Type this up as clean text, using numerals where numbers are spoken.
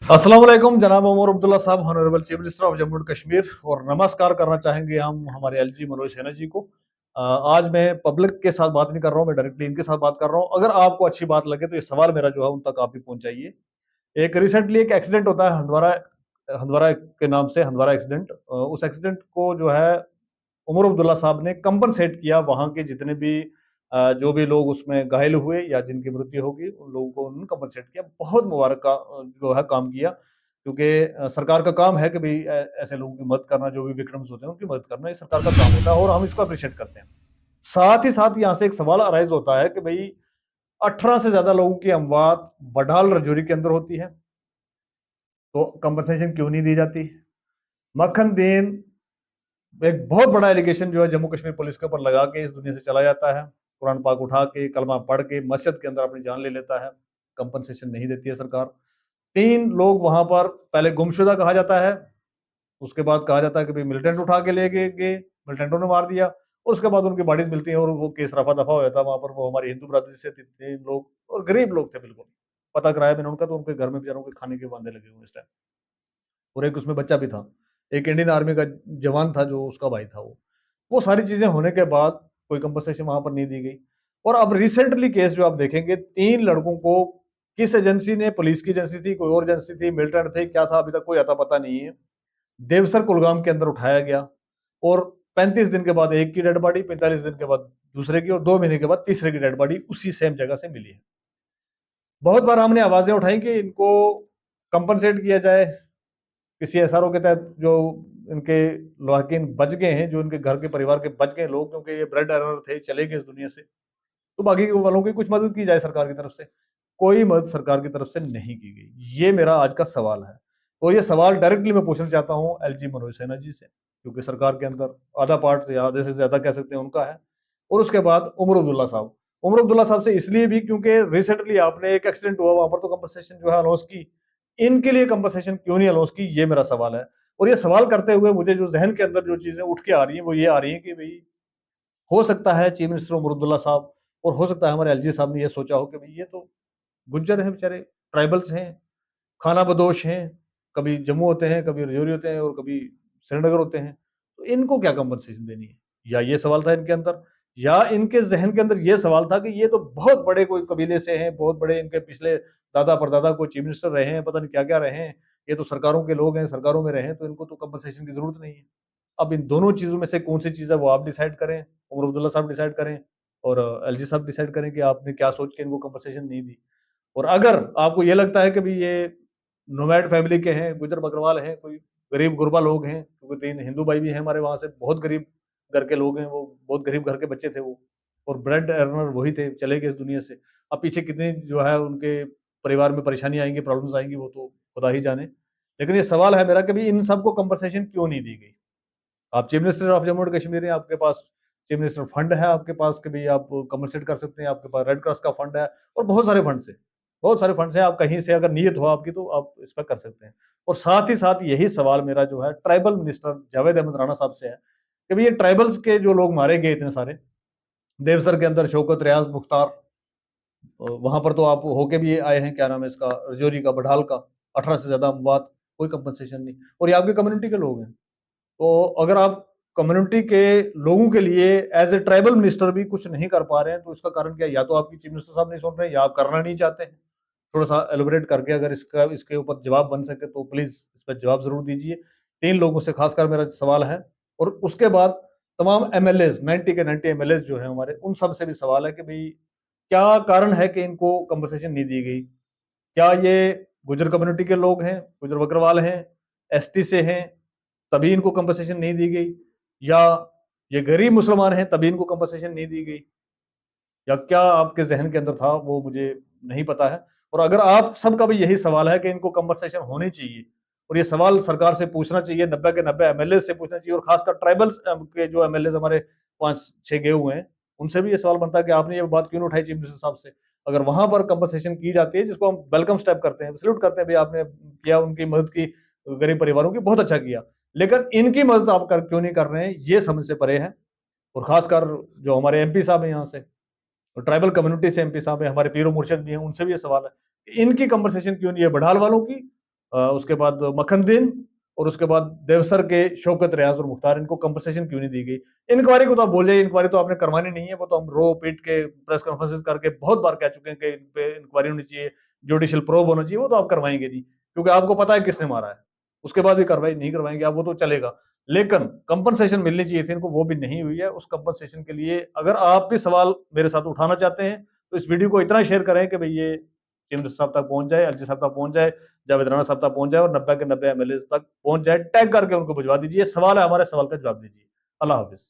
अस्सलाम वालेकुम जनाब उमर अब्दुल्ला साहब, honourable chief minister of Jammu and Kashmir. और नमस्कार करना चाहेंगे हम हमारे एलजी मनोज सिन्हा जी को। आज मैं पब्लिक के साथ बात नहीं कर रहा हूँ, मैं डायरेक्टली इनके साथ बात कर रहा हूँ। अगर आपको अच्छी बात लगे तो ये सवाल मेरा जो है उन तक आप भी पहुंचाइए। एक रिसेंटली एक एक्सीडेंट होता है हंदवारा, हंदवारा के नाम से हंदवारा एक्सीडेंट। उस एक्सीडेंट को जो है उमर अब्दुल्ला साहब ने कंपनसेट किया। वहां के जितने भी जो भी लोग उसमें घायल हुए या जिनकी मृत्यु होगी उन लोगों को उन्होंने कंपनसेट किया। बहुत मुबारक का जो है काम किया, क्योंकि सरकार का काम है कि भाई ऐसे लोगों की मदद करना, जो भी विक्टिम्स होते हैं उनकी मदद करना, ये सरकार का काम होता है और हम इसको अप्रिशिएट करते हैं। साथ ही साथ यहाँ से एक सवाल अराइज होता है कि भाई 18 से ज्यादा लोगों की अमवात बडहाल रजौरी के अंदर होती है, तो कंपनसेशन क्यों नहीं दी जाती? मक्खन दीन एक बहुत बड़ा एलिगेशन जो है जम्मू कश्मीर पुलिस के ऊपर लगा के इस दुनिया से चला जाता है। कुरान पाक उठा के कलमा पढ़ के मस्जिद के अंदर अपनी जान ले लेता है। कंपनसेशन नहीं देती है सरकार। 3 लोग वहां पर पहले गुमशुदा कहा जाता है, उसके बाद कहा जाता है कि भाई मिलिटेंट उठा के ले गए, मिलिटेंटों ने मार दिया। और उसके बाद उनकी बॉडीज मिलती हैं और वो केस रफा दफा हो जाता है। वहां पर वो हमारी हिंदू बरादरी से 3 लोग और गरीब लोग थे बिल्कुल। पता कराया मैंने उनका, तो उनके घर में बेचारों के खाने के वांदे लगे हुए इस टाइम। और एक उसमें बच्चा भी था, एक इंडियन आर्मी का जवान था जो उसका भाई था। वो सारी चीजें होने के बाद कोई कंपनसेशन वहां पर नहीं दी गई। और अब रिसेंटली केस जो आप देखेंगे, 3 लड़कों को किस एजेंसी ने, पुलिस की एजेंसी थी, कोई और एजेंसी थी, मिलिटेंट थे, क्या था, अभी तक कोई अता पता नहीं है, देवसर कुलगाम के अंदर उठाया गया। और 35 दिन के बाद एक की डेड बॉडी, 45 दिन के बाद दूसरे की, और 2 महीने के बाद तीसरे की डेड बॉडी उसी सेम जगह से मिली है। बहुत बार हमने आवाजें उठाई कि इनको कंपनसेट किया जाए किसी एसआरओ के तहत, जो इनके लॉकिन बच गए हैं, जो इनके घर के परिवार के बच गए लोग, क्योंकि ये ब्रेड अर्नर थे, चले गए इस दुनिया से, तो बाकी के वालों की कुछ मदद की जाए सरकार की तरफ से। कोई मदद सरकार की तरफ से नहीं की गई। ये मेरा आज का सवाल है। और ये सवाल डायरेक्टली मैं पूछना चाहता हूँ एलजी मनोज सिन्हा जी से, क्योंकि सरकार के अंदर आधा पार्ट या आधे से ज्यादा कह सकते हैं उनका है। और उसके बाद उमर अब्दुल्ला साहब, उमर अब्दुल्ला साहब से इसलिए भी क्योंकि रिसेंटली आपने एक एक्सीडेंट हुआ, वहां पर तो कंपनसेशन जो है अनाउंस की, इनके लिए कंपनसेशन क्यों नहीं अनाउंस की, ये मेरा सवाल है। और ये सवाल करते हुए मुझे जो जहन के अंदर जो चीजें उठ के आ रही हैं वो ये आ रही है कि भाई हो सकता है चीफ मिनिस्टर उमर अब्दुल्ला साहब और हो सकता है हमारे एलजी साहब ने ये सोचा हो कि भाई ये तो गुज्जर हैं बेचारे, ट्राइबल्स हैं, खाना बदोश हैं, कभी जम्मू होते हैं, कभी रजौरी होते हैं और कभी श्रीनगर होते हैं, तो इनको क्या कंपनसेशन देनी है? या ये सवाल था इनके अंदर, या इनके जहन के अंदर ये सवाल था कि ये तो बहुत बड़े कोई कबीले से हैं, बहुत बड़े इनके पिछले दादा परदादा कोई चीफ मिनिस्टर रहे हैं, पता नहीं क्या क्या रहे हैं, ये तो सरकारों के लोग हैं, सरकारों में रहे हैं, तो इनको तो कंपनसेशन की जरूरत नहीं है। अब इन दोनों चीजों में से कौन सी चीज है वो आप डिसाइड करें, उमर अब्दुल्ला साहब डिसाइड करें और एलजी साहब डिसाइड करें कि आपने क्या सोच के इनको कंपनसेशन नहीं दी। और अगर आपको ये लगता है कि भाई ये नोमैड फैमिली के हैं, गुजर बकरवाल हैं, कोई गरीब गुरबा लोग हैं, क्योंकि 3 हिंदू भाई भी हैं हमारे वहाँ से, बहुत गरीब घर के लोग हैं वो, बहुत गरीब घर के बच्चे थे वो, और ब्रेड अर्नर वही थे, चले गए इस दुनिया से। अब पीछे कितनी जो है उनके परिवार में परेशानी आएँगी, प्रॉब्लम्स आएँगी, वो तो खुदा ही जाने। लेकिन ये सवाल है मेरा कि भई इन सबको कंपनसेशन क्यों नहीं दी गई? आप chief minister of Jammu and Kashmir हैं, आपके पास चीफ मिनिस्टर फंड है आपके पास कि भई आप कंपनसेट कर सकते हैं, आपके पास रेड क्रॉस का फंड है और बहुत सारे फंड्स हैं। बहुत सारे फंड्स हैं, आप कहीं से अगर नीयत हो आपकी तो आप इस पे कर सकते हैं। और साथ ही साथ यही सवाल मेरा जो है ट्राइबल मिनिस्टर जावेद अहमद राणा साहब से है कि भई ये ट्राइबल्स के जो लोग मारे गए इतने सारे, देवसर के अंदर शौकत, रियाज, मुख्तार, वहाँ पर तो आप होके भी आए हैं, क्या नाम है इसका, रजौरी का, बडहाल का, 18 से ज़्यादा अमवात, कोई कंपनसेशन नहीं। और ये आपकी कम्युनिटी के लोग हैं। तो अगर आप कम्युनिटी के लोगों के लिए एज ए ट्राइबल मिनिस्टर भी कुछ नहीं कर पा रहे हैं, तो इसका कारण क्या है? या तो आपकी चीफ मिनिस्टर साहब नहीं सुन रहे हैं, या आप करना नहीं चाहते हैं। थोड़ा सा एलोबरेट करके अगर इसका इसके ऊपर जवाब बन सके तो प्लीज इस पर जवाब जरूर दीजिए। 3 लोगों से खासकर मेरा सवाल है। और उसके बाद तमाम एमएलए 90 के 90 एमएलए जो है हमारे, उन सब से भी सवाल है कि भाई क्या कारण है कि इनको कंपनसेशन नहीं दी गई? क्या ये गुजर कम्युनिटी के लोग हैं, गुजर बकरवाल हैं, एसटी से हैं, तभी इनको कंपनसेशन नहीं दी गई? या ये गरीब मुसलमान हैं तभी इनको कंपनसेशन नहीं दी गई? या क्या आपके ज़हन के अंदर था वो मुझे नहीं पता है। और अगर आप सबका भी यही सवाल है कि इनको कंपनसेशन होनी चाहिए और ये सवाल सरकार से पूछना चाहिए, 90 के 90 एमएलए से पूछना चाहिए, और खासकर ट्राइबल्स के जो एमएलए हमारे 5-6 गए हुए हैं, उनसे भी ये सवाल बनता है कि आपने ये बात क्यों नहीं उठाई चीफ मिनिस्टर साहब से? अगर वहां पर कंपनसेशन की जाती है, जिसको हम वेलकम स्टेप करते हैं, सैल्यूट करते हैं, भाई आपने किया, उनकी मदद की, गरीब परिवारों की, बहुत अच्छा किया, लेकिन इनकी मदद आप कर क्यों नहीं कर रहे हैं, ये समझ से परे है। और खासकर जो हमारे एमपी साहब हैं यहाँ से, और ट्राइबल कम्युनिटी से एमपी साहब हैं, हमारे पीरो मुर्शद भी हैं, उनसे भी ये सवाल है कि इनकी कंपनसेशन क्यों नहीं है, बड़ाल वालों की उसके बाद मखनदीन और उसके बाद देवसर के शौकत रियाज और मुख्तार, इनको कंपनसेशन क्यों नहीं दी गई? इंक्वायरी को तो आप बोल जाइए, इंक्वायरी तो आपने करवानी नहीं है, वो तो हम रो पीट के प्रेस कॉन्फ्रेंसेस करके बहुत बार कह चुके हैं कि इन पे इंक्वायरी होनी चाहिए, जुडिशियल प्रोब होना चाहिए, वो तो आप करवाएंगे नहीं, क्योंकि आपको पता है किसने मारा है। उसके बाद भी कार्रवाई नहीं करवाएंगे आप, वो तो चलेगा, लेकिन कंपनसेशन मिलनी चाहिए थी इनको, वो भी नहीं हुई है। उस कंपनसेशन के लिए अगर आप भी सवाल मेरे साथ उठाना चाहते हैं, तो इस वीडियो को इतना शेयर करें कि भाई ये चीफ मिनिस्टर साहब तक पहुंच जाए, एलजी साहब तक पहुंच जाए, जावेद राणा साहब तक पहुंच जाए और 90 के 90 एमएलए तक पहुंच जाए, टैग करके उनको भिजवा दीजिए। सवाल है हमारे, सवाल का जवाब दीजिए। अल्लाह हाफिज।